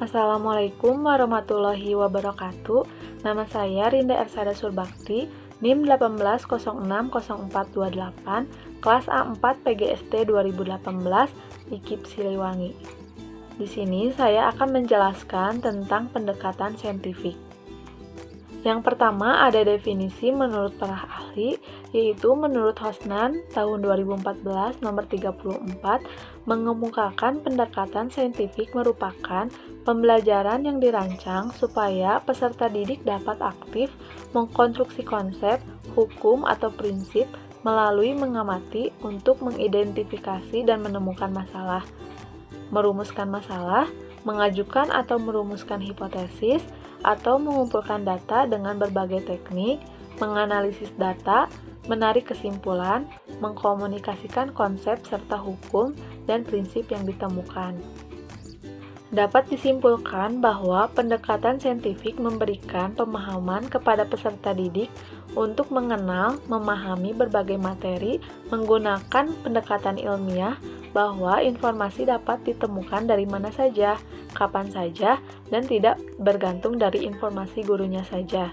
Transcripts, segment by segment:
Assalamualaikum warahmatullahi wabarakatuh. Nama saya Rinda Ersada Surbakti, NIM 1806048, kelas A4 PGST 2018, IKIP Siliwangi. Di sini saya akan menjelaskan tentang pendekatan saintifik. Yang pertama ada definisi menurut para ahli, yaitu menurut Hosnan tahun 2014 nomor 34 mengemukakan pendekatan saintifik merupakan pembelajaran yang dirancang supaya peserta didik dapat aktif mengkonstruksi konsep, hukum, atau prinsip melalui mengamati untuk mengidentifikasi dan menemukan masalah, merumuskan masalah, mengajukan atau merumuskan hipotesis, atau mengumpulkan data dengan berbagai teknik, menganalisis data, menarik kesimpulan, mengkomunikasikan konsep serta hukum dan prinsip yang ditemukan. Dapat disimpulkan bahwa pendekatan saintifik memberikan pemahaman kepada peserta didik untuk mengenal, memahami berbagai materi menggunakan pendekatan ilmiah, bahwa informasi dapat ditemukan dari mana saja, kapan saja, dan tidak bergantung dari informasi gurunya saja.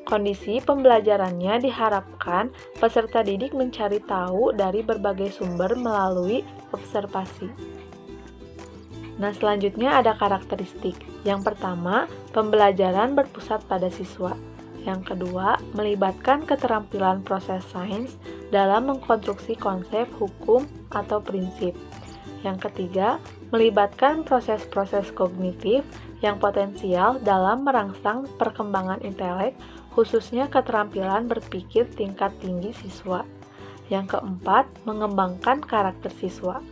Kondisi pembelajarannya diharapkan peserta didik mencari tahu dari berbagai sumber melalui observasi. Nah, selanjutnya ada karakteristik. Yang pertama, pembelajaran berpusat pada siswa. Yang kedua, melibatkan keterampilan proses sains dalam mengkonstruksi konsep, hukum, atau prinsip. Yang ketiga, melibatkan proses-proses kognitif yang potensial dalam merangsang perkembangan intelek, khususnya keterampilan berpikir tingkat tinggi siswa. Yang keempat, mengembangkan karakter siswa.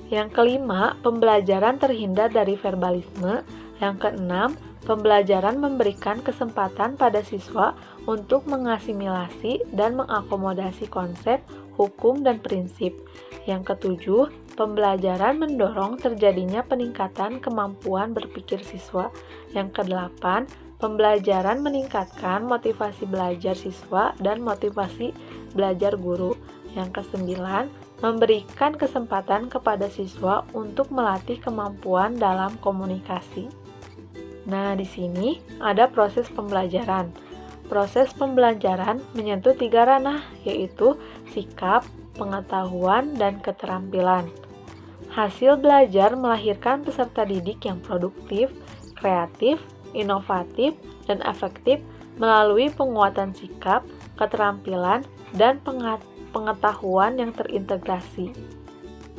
Yang kelima, pembelajaran terhindar dari verbalisme. Yang keenam, pembelajaran memberikan kesempatan pada siswa untuk mengasimilasi dan mengakomodasi konsep, hukum, dan prinsip. Yang ketujuh, pembelajaran mendorong terjadinya peningkatan kemampuan berpikir siswa. Yang kedelapan, pembelajaran meningkatkan motivasi belajar siswa dan motivasi belajar guru. Yang kesembilan, memberikan kesempatan kepada siswa untuk melatih kemampuan dalam komunikasi. Nah, di sini ada proses pembelajaran. Proses pembelajaran menyentuh 3 ranah, yaitu sikap, pengetahuan, dan keterampilan. Hasil belajar melahirkan peserta didik yang produktif, kreatif, inovatif, dan efektif melalui penguatan sikap, keterampilan, dan pengetahuan yang terintegrasi.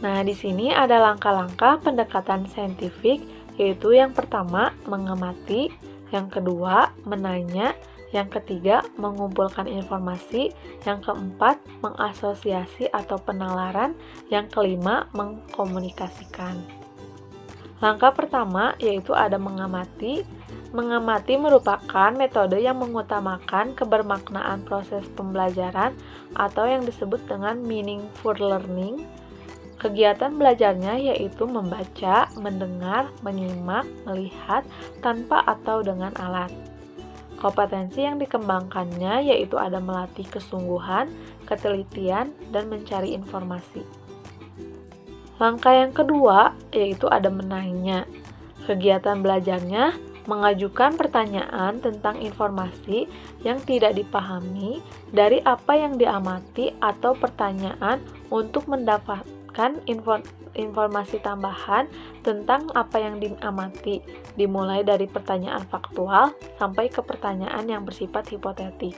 Nah, di sini ada langkah-langkah pendekatan saintifik, yaitu yang pertama, mengamati, yang kedua, menanya, yang ketiga, mengumpulkan informasi, yang keempat, mengasosiasi atau penalaran, yang kelima, mengkomunikasikan. Langkah pertama yaitu ada mengamati. Mengamati merupakan metode yang mengutamakan kebermaknaan proses pembelajaran atau yang disebut dengan meaningful learning. Kegiatan belajarnya yaitu membaca, mendengar, menyimak, melihat, tanpa atau dengan alat. Kompetensi yang dikembangkannya yaitu ada melatih kesungguhan, ketelitian, dan mencari informasi. Langkah yang kedua yaitu ada menanya. Kegiatan belajarnya mengajukan pertanyaan tentang informasi yang tidak dipahami dari apa yang diamati atau pertanyaan untuk mendapatkan informasi tambahan tentang apa yang diamati, dimulai dari pertanyaan faktual sampai ke pertanyaan yang bersifat hipotetik.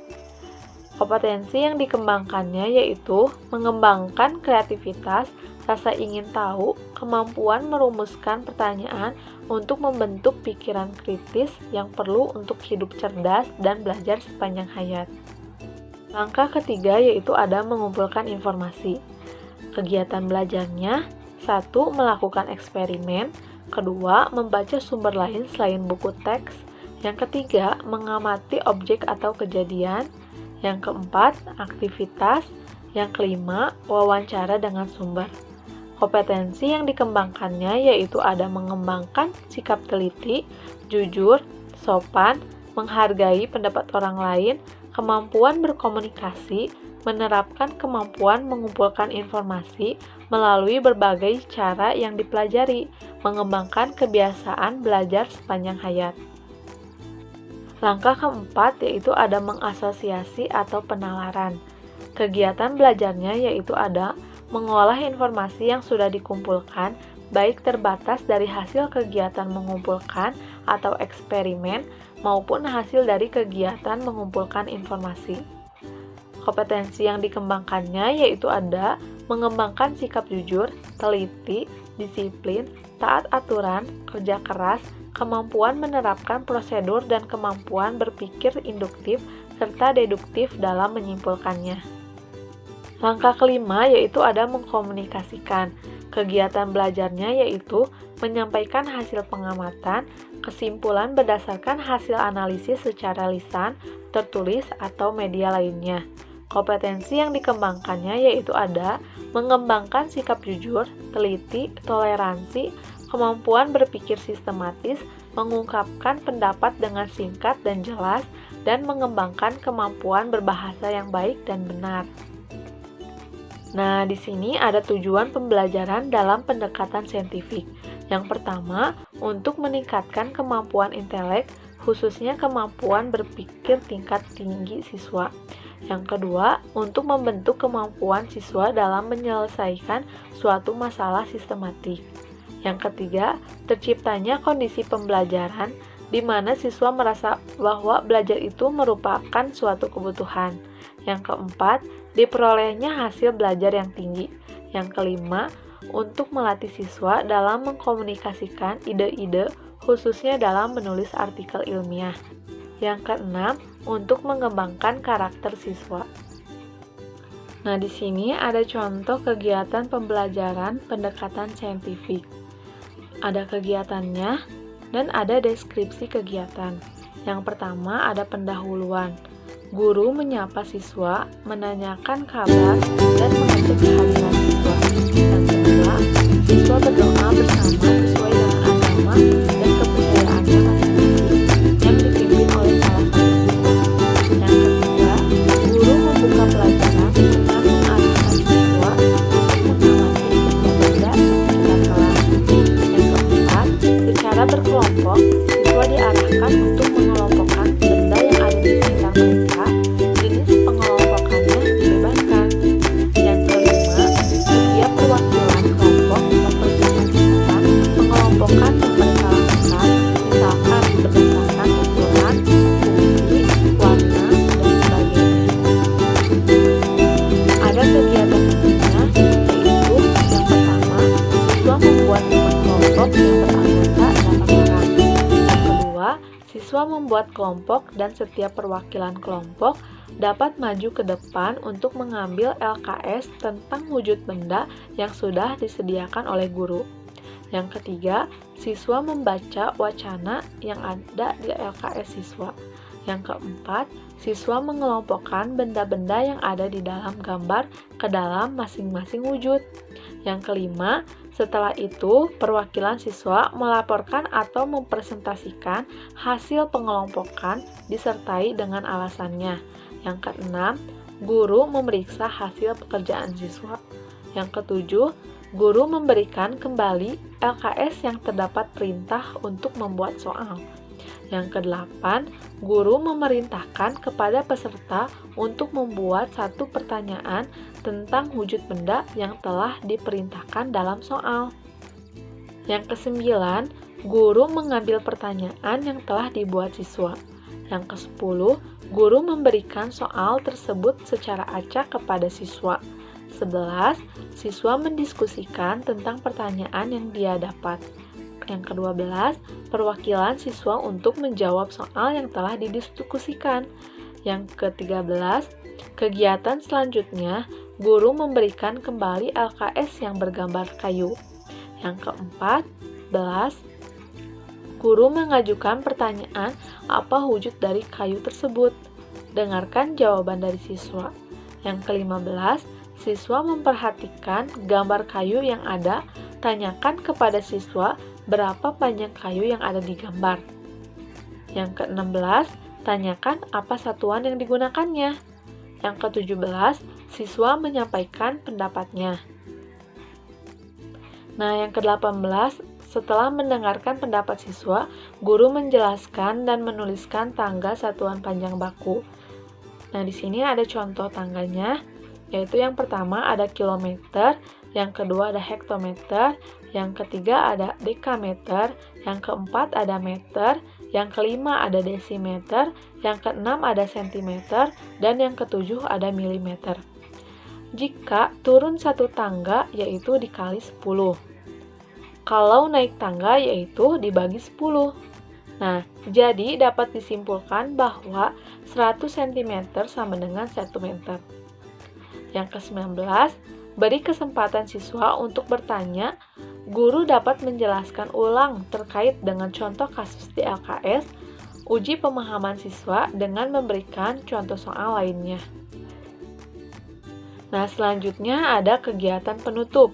Kompetensi yang dikembangkannya yaitu mengembangkan kreativitas, rasa ingin tahu, kemampuan merumuskan pertanyaan untuk membentuk pikiran kritis yang perlu untuk hidup cerdas dan belajar sepanjang hayat. Langkah ketiga yaitu ada mengumpulkan informasi. Kegiatan belajarnya, 1. Melakukan eksperimen, kedua, membaca sumber lain selain buku teks, yang ketiga, mengamati objek atau kejadian, yang keempat, aktivitas, yang kelima, wawancara dengan sumber. Kompetensi yang dikembangkannya yaitu ada mengembangkan sikap teliti, jujur, sopan, menghargai pendapat orang lain, kemampuan berkomunikasi, menerapkan kemampuan mengumpulkan informasi melalui berbagai cara yang dipelajari, mengembangkan kebiasaan belajar sepanjang hayat. Langkah keempat yaitu ada mengasosiasi atau penalaran. Kegiatan belajarnya yaitu ada mengolah informasi yang sudah dikumpulkan, baik terbatas dari hasil kegiatan mengumpulkan atau eksperimen, maupun hasil dari kegiatan mengumpulkan informasi. Kompetensi yang dikembangkannya yaitu ada mengembangkan sikap jujur, teliti, disiplin, taat aturan, kerja keras, kemampuan menerapkan prosedur dan kemampuan berpikir induktif serta deduktif dalam menyimpulkannya. Langkah kelima yaitu ada mengkomunikasikan. Kegiatan belajarnya yaitu menyampaikan hasil pengamatan, kesimpulan berdasarkan hasil analisis secara lisan, tertulis, atau media lainnya. Kompetensi yang dikembangkannya yaitu ada mengembangkan sikap jujur, teliti, toleransi, kemampuan berpikir sistematis, mengungkapkan pendapat dengan singkat dan jelas, dan mengembangkan kemampuan berbahasa yang baik dan benar. Nah, di sini ada tujuan pembelajaran dalam pendekatan saintifik. Yang pertama, untuk meningkatkan kemampuan intelek, khususnya kemampuan berpikir tingkat tinggi siswa. Yang kedua, untuk membentuk kemampuan siswa dalam menyelesaikan suatu masalah sistematik. Yang ketiga, terciptanya kondisi pembelajaran di mana siswa merasa bahwa belajar itu merupakan suatu kebutuhan. Yang keempat, diperolehnya hasil belajar yang tinggi. Yang kelima, untuk melatih siswa dalam mengkomunikasikan ide-ide, khususnya dalam menulis artikel ilmiah. Yang keenam, untuk mengembangkan karakter siswa. Nah, di sini ada contoh kegiatan pembelajaran pendekatan saintifik. Ada kegiatannya dan ada deskripsi kegiatan. Yang pertama ada pendahuluan. Guru menyapa siswa, menanyakan kabar, dan mengajak kehadiran siswa. Yang kedua, siswa berdoa bersama sesuai dengan agama dan kepercayaannya masing-masing yang dipimpin oleh salah satu siswa. Yang ketiga, guru membuka pelajaran dengan mengarahkan siswa untuk mengamati benda-benda sekitar kelas. Yang keempat, secara berkelompok, siswa diarahkan untuk mengelompokkan benda yang ada di sekitar mereka. Jenis pengelompokannya dibebaskan. Yang kelima, setiap perwakilan kelompok mempresentasikan pengelompokan yang mereka lakukan, misalkan berdasarkan ukuran, fungsi, warna, dan sebagainya. Ada kegiatan lainnya, yaitu yang pertama, siswa membuat lima kelompok yang beranggota 8 orang. Yang kedua, siswa membuat kelompok dan setiap perwakilan kelompok dapat maju ke depan untuk mengambil LKS tentang wujud benda yang sudah disediakan oleh guru. Yang ketiga, siswa membaca wacana yang ada di LKS siswa. Yang keempat, siswa mengelompokkan benda-benda yang ada di dalam gambar ke dalam masing-masing wujud. Yang kelima, setelah itu perwakilan siswa melaporkan atau mempresentasikan hasil pengelompokan disertai dengan alasannya. Yang keenam, guru memeriksa hasil pekerjaan siswa. Yang ketujuh, guru memberikan kembali LKS yang terdapat perintah untuk membuat soal. Yang kedelapan, guru memerintahkan kepada peserta untuk membuat satu pertanyaan tentang wujud benda yang telah diperintahkan dalam soal. Yang kesembilan, guru mengambil pertanyaan yang telah dibuat siswa. Yang kesepuluh, guru memberikan soal tersebut secara acak kepada siswa. 11. Siswa mendiskusikan tentang pertanyaan yang dia dapat. Yang ke-12, perwakilan siswa untuk menjawab soal yang telah didiskusikan. Yang ke-13, kegiatan selanjutnya, guru memberikan kembali LKS yang bergambar kayu. Yang ke-14, guru mengajukan pertanyaan apa wujud dari kayu tersebut. Dengarkan jawaban dari siswa. Yang ke-15, siswa memperhatikan gambar kayu yang ada, tanyakan kepada siswa berapa panjang kayu yang ada di gambar. Yang ke-16, tanyakan apa satuan yang digunakannya. Yang ke-17, siswa menyampaikan pendapatnya. Nah, yang ke-18, setelah mendengarkan pendapat siswa, guru menjelaskan dan menuliskan tangga satuan panjang baku. Nah, di sini ada contoh tangganya, yaitu yang pertama ada kilometer, yang kedua ada hektometer, yang ketiga ada dekameter, yang keempat ada meter, yang kelima ada desimeter, yang keenam ada sentimeter, dan yang ketujuh ada milimeter. Jika turun satu tangga, yaitu dikali 10. Kalau naik tangga, yaitu dibagi 10. Nah, jadi dapat disimpulkan bahwa 100 cm sama dengan 1 meter. Yang ke-19, beri kesempatan siswa untuk bertanya. Guru dapat menjelaskan ulang terkait dengan contoh kasus di LKS, uji pemahaman siswa dengan memberikan contoh soal lainnya. Nah, selanjutnya ada kegiatan penutup.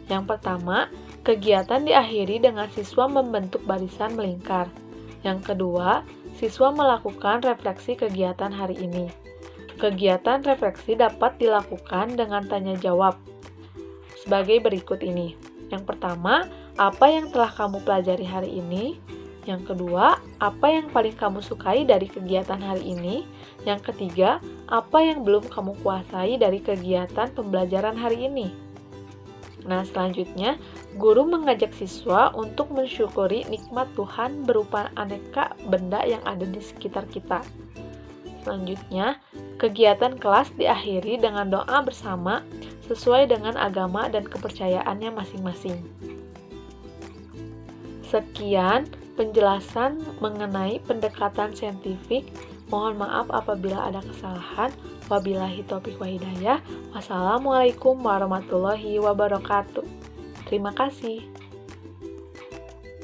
Yang pertama, kegiatan diakhiri dengan siswa membentuk barisan melingkar. Yang kedua, siswa melakukan refleksi kegiatan hari ini. Kegiatan refleksi dapat dilakukan dengan tanya jawab sebagai berikut ini. Yang pertama, apa yang telah kamu pelajari hari ini? Yang kedua, apa yang paling kamu sukai dari kegiatan hari ini? Yang ketiga, apa yang belum kamu kuasai dari kegiatan pembelajaran hari ini? Nah, selanjutnya, guru mengajak siswa untuk mensyukuri nikmat Tuhan berupa aneka benda yang ada di sekitar kita. Selanjutnya, kegiatan kelas diakhiri dengan doa bersama sesuai dengan agama dan kepercayaannya masing-masing. Sekian penjelasan mengenai pendekatan saintifik. Mohon maaf apabila ada kesalahan. Wabillahi taufiq wa hidayah. Wassalamualaikum warahmatullahi wabarakatuh. Terima kasih.